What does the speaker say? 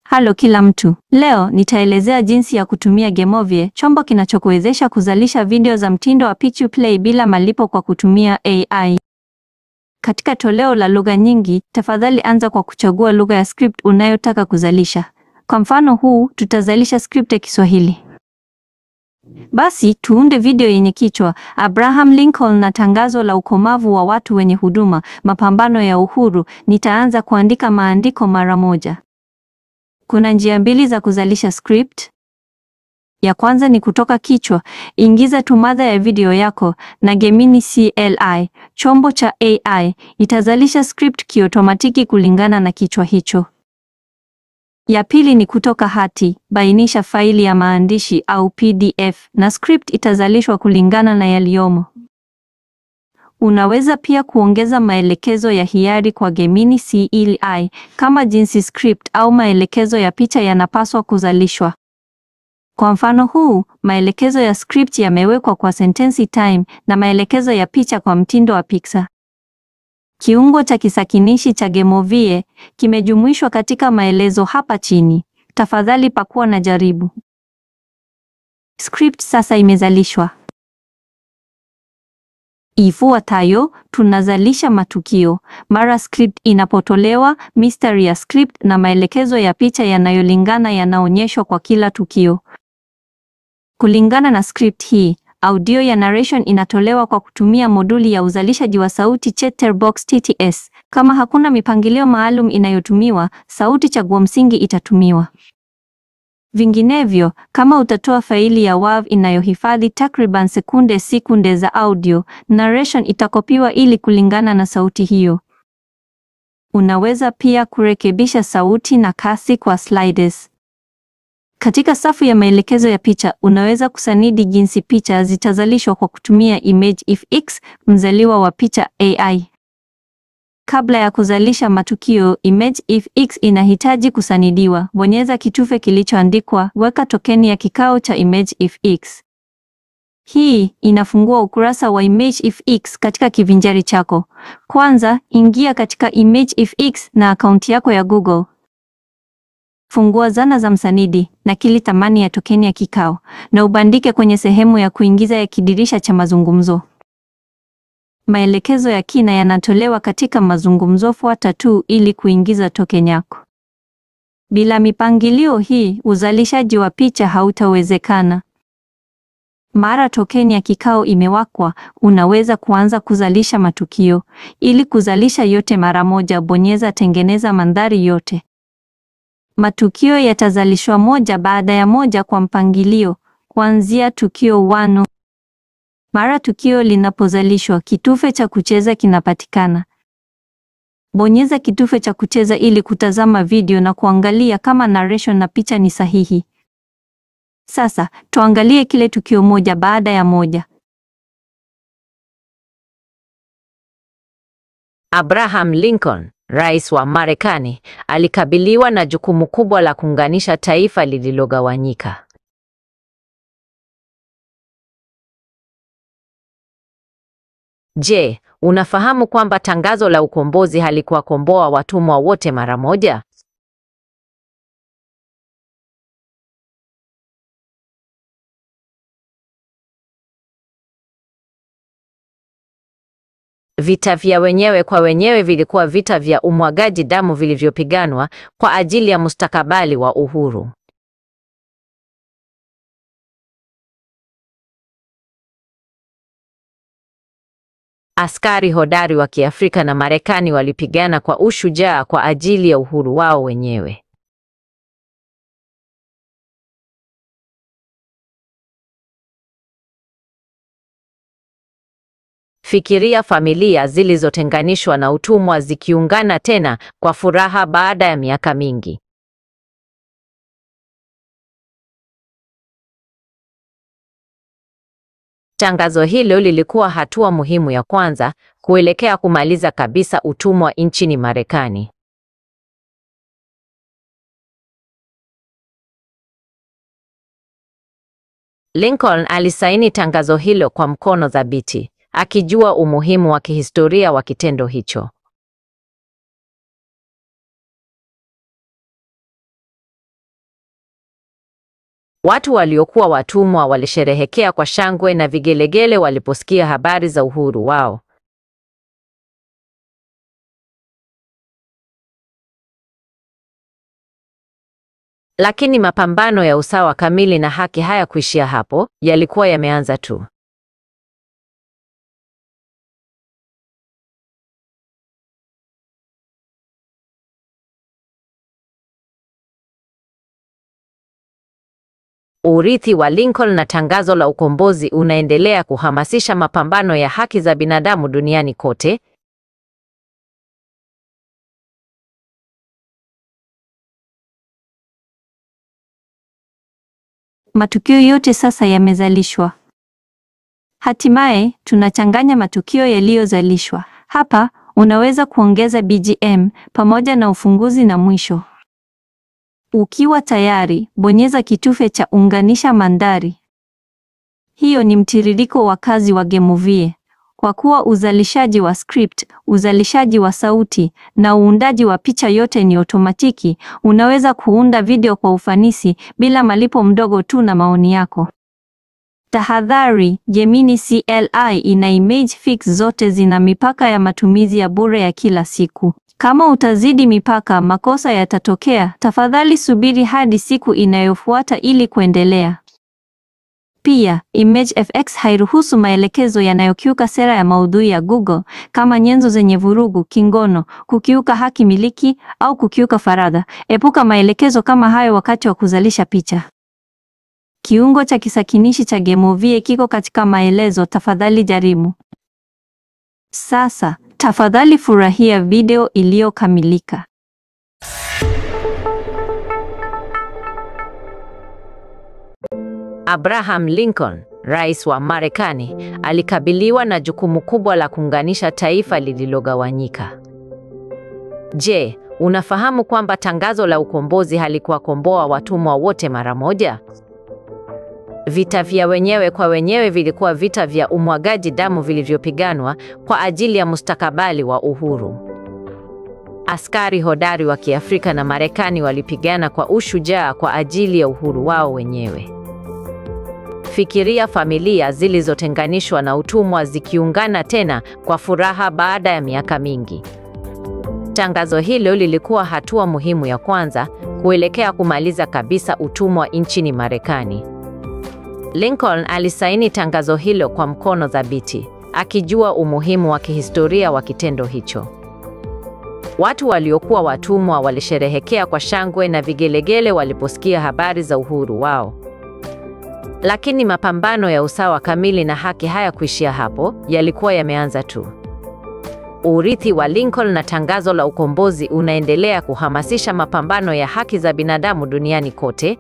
Halo kila mtu. Leo nitaelezea jinsi ya kutumia Gameovie, chombo kinachokuwezesha kuzalisha video za mtindo wa Pictoplay bila malipo kwa kutumia AI. Katika toleo la lugha nyingi, tafadhali anza kwa kuchagua lugha ya script unayotaka kuzalisha. Kwa mfano huu, tutazalisha script ya Kiswahili. Basi, tuunde video yenye kichwa Abraham Lincoln na tangazo la ukomavu wa watu wenye huduma, mapambano ya uhuru. Nitaanza kuandika maandiko mara moja. Kuna njia mbili za kuzalisha script. Ya kwanza ni kutoka kichwa. Ingiza tu mada ya video yako na Gemini CLI, chombo cha AI, itazalisha script kiotomatiki kulingana na kichwa hicho. Ya pili ni kutoka hati. Bainisha faili ya maandishi au PDF na script itazalishwa kulingana na yaliyomo. Unaweza pia kuongeza maelekezo ya hiari kwa Gemini CLI kama jinsi script au maelekezo ya picha yanapaswa kuzalishwa. Kwa mfano huu, maelekezo ya script yamewekwa kwa sentensi time na maelekezo ya picha kwa mtindo wa Pixar. Kiungo cha kisakinishi cha Gameovie kimejumuishwa katika maelezo hapa chini. Tafadhali pakua na jaribu. Script sasa imezalishwa. Ifuatayo, tunazalisha matukio. Mara script inapotolewa, mistari ya script na maelekezo ya picha yanayolingana yanaonyeshwa kwa kila tukio. Kulingana na script hii, audio ya narration inatolewa kwa kutumia moduli ya uzalishaji wa sauti Chatterbox TTS. Kama hakuna mipangilio maalum inayotumiwa, sauti chaguo msingi itatumiwa. Vinginevyo, kama utatoa faili ya WAV inayohifadhi takriban sekunde za audio, narration itakopiwa ili kulingana na sauti hiyo. Unaweza pia kurekebisha sauti na kasi kwa sliders. Katika safu ya maelekezo ya picha, unaweza kusanidi jinsi picha zitazalishwa kwa kutumia ImageFX, mzaliwa wa picha AI. Kabla ya kuzalisha matukio, ImageFX inahitaji kusanidiwa. Bonyeza kitufe kilichoandikwa weka tokeni ya kikao cha ImageFX. Hii inafungua ukurasa wa ImageFX katika kivinjari chako. Kwanza, ingia katika ImageFX na akaunti yako ya Google. Fungua zana za msanidi, nakili thamani ya tokeni ya kikao, na ubandike kwenye sehemu ya kuingiza ya kidirisha cha mazungumzo. Maelekezo ya kina yanatolewa katika mazungumzo. Fuata tu ili kuingiza tokeni yako. Bila mipangilio hii, uzalishaji wa picha hautawezekana. Mara tokeni ya kikao imewekwa, unaweza kuanza kuzalisha matukio. Ili kuzalisha yote mara moja, bonyeza tengeneza mandhari yote. Matukio yatazalishwa moja baada ya moja kwa mpangilio, kuanzia tukio 1. Mara tukio linapozalishwa, kitufe cha kucheza kinapatikana. Bonyeza kitufe cha kucheza ili kutazama video na kuangalia kama narration na picha ni sahihi. Sasa, tuangalie kile tukio moja baada ya moja. Abraham Lincoln, rais wa Marekani, alikabiliwa na jukumu kubwa la kuunganisha taifa lililogawanyika. Je, unafahamu kwamba tangazo la ukombozi halikuwakomboa watumwa wote mara moja? Vita vya wenyewe kwa wenyewe vilikuwa vita vya umwagaji damu vilivyopiganwa kwa ajili ya mustakabali wa uhuru. Askari hodari wa Kiafrika na Marekani walipigana kwa ushujaa kwa ajili ya uhuru wao wenyewe. Fikiria familia zilizotenganishwa na utumwa zikiungana tena kwa furaha baada ya miaka mingi. Tangazo hilo lilikuwa hatua muhimu ya kwanza kuelekea kumaliza kabisa utumwa nchini Marekani. Lincoln alisaini tangazo hilo kwa mkono thabiti, akijua umuhimu wa kihistoria wa kitendo hicho. Watu waliokuwa watumwa walisherehekea kwa shangwe na vigelegele waliposikia habari za uhuru wao. Lakini mapambano ya usawa kamili na haki hayakuishia hapo, yalikuwa yameanza tu. Urithi wa Lincoln na tangazo la ukombozi unaendelea kuhamasisha mapambano ya haki za binadamu duniani kote. Matukio yote sasa yamezalishwa. Hatimaye tunachanganya matukio yaliyozalishwa. Hapa unaweza kuongeza BGM pamoja na ufunguzi na mwisho. Ukiwa tayari, bonyeza kitufe cha unganisha mandhari. Hiyo ni mtiririko wa kazi wa Gameovie. Kwa kuwa uzalishaji wa script, uzalishaji wa sauti na uundaji wa picha yote ni otomatiki, unaweza kuunda video kwa ufanisi bila malipo mdogo tu na maoni yako. Tahadhari, Gemini CLI ina image fix zote zina mipaka ya matumizi ya bure ya kila siku. Kama utazidi mipaka, makosa yatatokea. Tafadhali subiri hadi siku inayofuata ili kuendelea. Pia, ImageFX hairuhusu maelekezo yanayokiuka sera ya maudhui ya Google kama nyenzo zenye vurugu, kingono, kukiuka haki miliki au kukiuka faragha. Epuka maelekezo kama hayo wakati wa kuzalisha picha. Kiungo cha kisakinishi cha Gameovie kiko katika maelezo, tafadhali jaribu. Sasa, tafadhali furahia video iliyokamilika. Abraham Lincoln, rais wa Marekani, alikabiliwa na jukumu kubwa la kuunganisha taifa lililogawanyika. Je, unafahamu kwamba tangazo la ukombozi halikuwakomboa watumwa wote mara moja? Vita vya wenyewe kwa wenyewe vilikuwa vita vya umwagaji damu vilivyopiganwa kwa ajili ya mustakabali wa uhuru. Askari hodari wa Kiafrika na Marekani walipigana kwa ushujaa kwa ajili ya uhuru wao wenyewe. Fikiria familia zilizotenganishwa na utumwa zikiungana tena kwa furaha baada ya miaka mingi. Tangazo hilo lilikuwa hatua muhimu ya kwanza kuelekea kumaliza kabisa utumwa nchini Marekani. Lincoln alisaini tangazo hilo kwa mkono thabiti, akijua umuhimu wa kihistoria wa kitendo hicho. Watu waliokuwa watumwa walisherehekea kwa shangwe na vigelegele waliposikia habari za uhuru wao. Lakini mapambano ya usawa kamili na haki hayakuishia hapo, yalikuwa yameanza tu. Urithi wa Lincoln na tangazo la ukombozi unaendelea kuhamasisha mapambano ya haki za binadamu duniani kote.